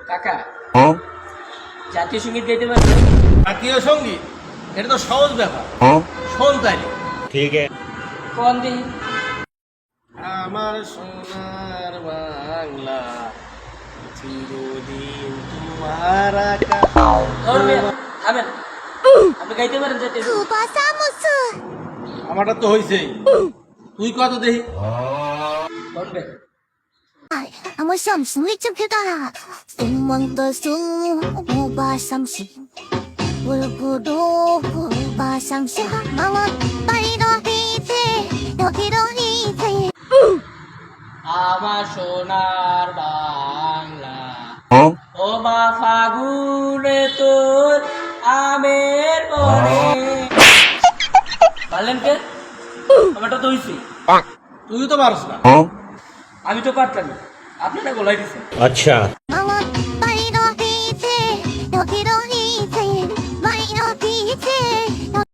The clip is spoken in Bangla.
কাকা জাতীয় সঙ্গীত গাইতে পারবেন? জাতীয় সঙ্গীত এটা তো সহজ ব্যাপার, শোন তাইলে। কোন দিন? আমার সোনার বাংলা চিরদিন তোমার ধরবেন থামেন, আপনি গাইতে পারেন জাতীয় সঙ্গীত? আমারটা তো হইছেই, তুই কত দেখি। ধরবেন我想是你这个疯狂的树，无法相信，我不懂，无法相信，妈妈带着一切，要给的一切。 আমার সোনার বাংলা ও মা ফাগুনে তোর আমের বনে। পারলেন কে? আমারটা তো হইছে। তুই তো পারস না। আমি তো পারতাম না, আপনারা গোলাই দিচ্ছেন। अच्छा妈妈带着一切，要给的一切，买了一切，